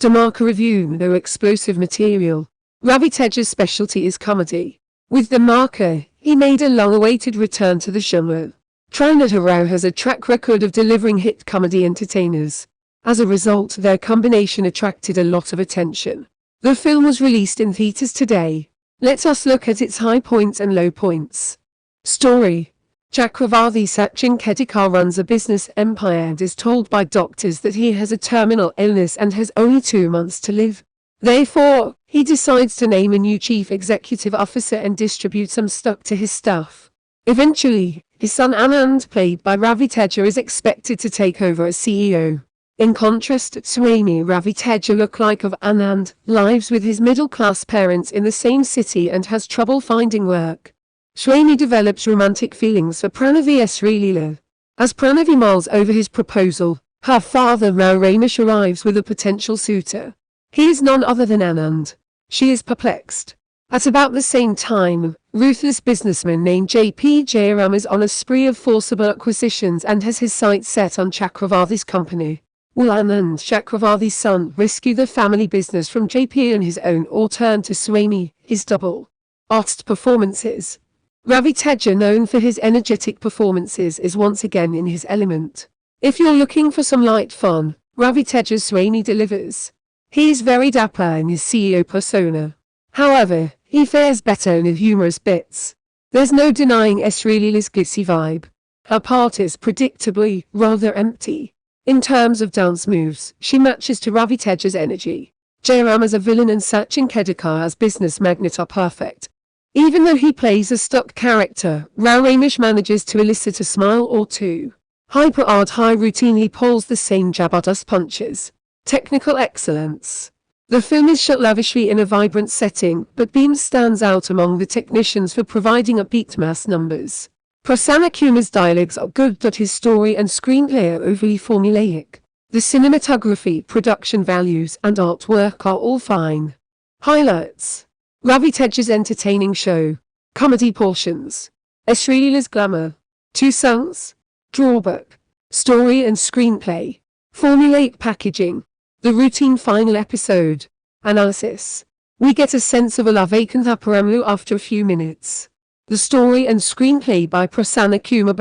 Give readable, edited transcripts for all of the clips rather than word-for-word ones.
Dhamaka review: no explosive material. Ravi Tej's specialty is comedy. With Dhamaka, he made a long-awaited return to the genre. Trinata Rao has a track record of delivering hit comedy entertainers. As a result, their combination attracted a lot of attention. The film was released in theaters today. Let us look at its high points and low points. Story: 𝗤𝗶𝘁𝗵 𝗤𝗏 𝗫𝗫 runs a business empire and is told by doctors that he has a terminal illness and has only 2 months to live. Therefore, he decides to name a new chief executive officer and distribute some stock to his staff. Eventually, his son Anand, played by Ravi Tej, is expected to take over as CEO. In contrast, 𝗤𝗏 Ravi Tej, lookalike of Anand, lives with his middle-class parents in the same city and has trouble finding work. 𝗤𝗏 develops romantic feelings for Pranavi 𝗬𝗏. As Pranavi mulls over his proposal, her father 𝗰𝘁 arrives with a potential suitor. He is none other than Anand. She is perplexed. At about the same time, ruthless businessman named 𝗤𝗶𝘁𝗵 is on a spree of forcible acquisitions and has his sights set on 𝗤𝗏𝘁's company. Will Anand, 𝗤𝗏𝘁's son, rescue the family business from 𝗤𝗶 on his own or turn to 𝗤𝗏, his double? Artist performances. Ravi Tej, known for his energetic performances, is once again in his element. If you're looking for some light fun, Ravi Tej's 𝗤𝗏 delivers. He is very dapper in his CEO persona. However, he fares better in the humorous bits. There's no denying 𝗬𝗏's glitzy vibe. Her part is predictably rather empty. In terms of dance moves, she matches to Ravi Tej's energy. 𝗤𝗏 as a villain and 𝗤𝗏 𝗫𝗫 as business magnate are perfect. Even though he plays a stock character, 𝗰𝘁 manages to elicit a smile or two. 𝗰𝘁𝗲 routinely pulls the same jabardust punches. Technical excellence. The film is shot lavishly in a vibrant setting, but Bheem stands out among the technicians for providing upbeat mass numbers. Prasanna Kumar's dialogues are good, but his story and screenplay are overly formulaic. The cinematography, production values, and artwork are all fine. Highlights: Ravi Tej's entertaining show. Comedy portions. 𝗬𝗏's glamour. 2 songs. Drawback: story and screenplay. Formulaic packaging. The routine final episode. Analysis: we get a sense of a 𝗤𝗏 after a few minutes. The story and screenplay by Prasanna Kumar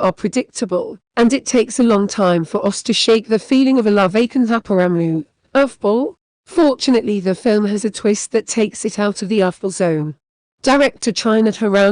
are predictable, and it takes a long time for us to shake the feeling of a 𝗤𝗏. Off-ball? Fortunately, the film has a twist that takes it out of the off-ball zone. Director Trinata Rao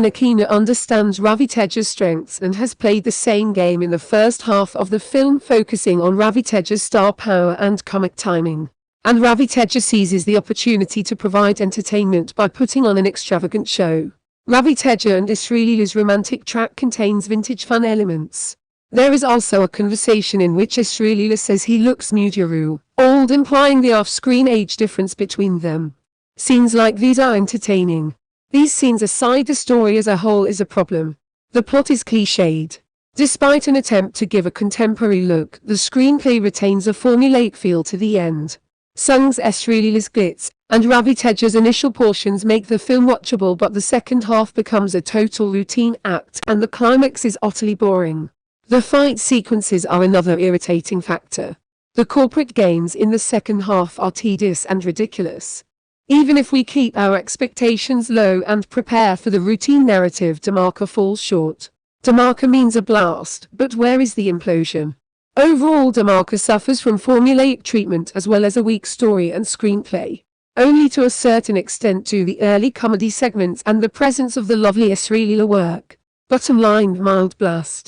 understands Ravi Tej's strengths and has played the same game in the first half of the film, focusing on Ravi Tej's star power and comic timing. And Ravi Tej seizes the opportunity to provide entertainment by putting on an extravagant show. Ravi Tej and 𝗬𝗏's romantic track contains vintage fun elements. There is also a conversation in which 𝗬𝗏 says he looks 𝗬𝗏 old, implying the off-screen age difference between them. Scenes like these are entertaining. These scenes aside, the story as a whole is a problem. The plot is cliched. Despite an attempt to give a contemporary look, the screenplay retains a formulaic feel to the end. Songs, 𝗬𝗏's glitz, and Ravi Tej's initial portions make the film watchable, but the second half becomes a total routine act, and the climax is utterly boring. The fight sequences are another irritating factor. The corporate games in the second half are tedious and ridiculous. Even if we keep our expectations low and prepare for the routine narrative, Dhamaka falls short. Dhamaka means a blast, but where is the implosion? Overall, Dhamaka suffers from formulaic treatment as well as a weak story and screenplay. Only to a certain extent to the early comedy segments and the presence of the lovely 𝗬𝗏 work. Bottom line, mild blast.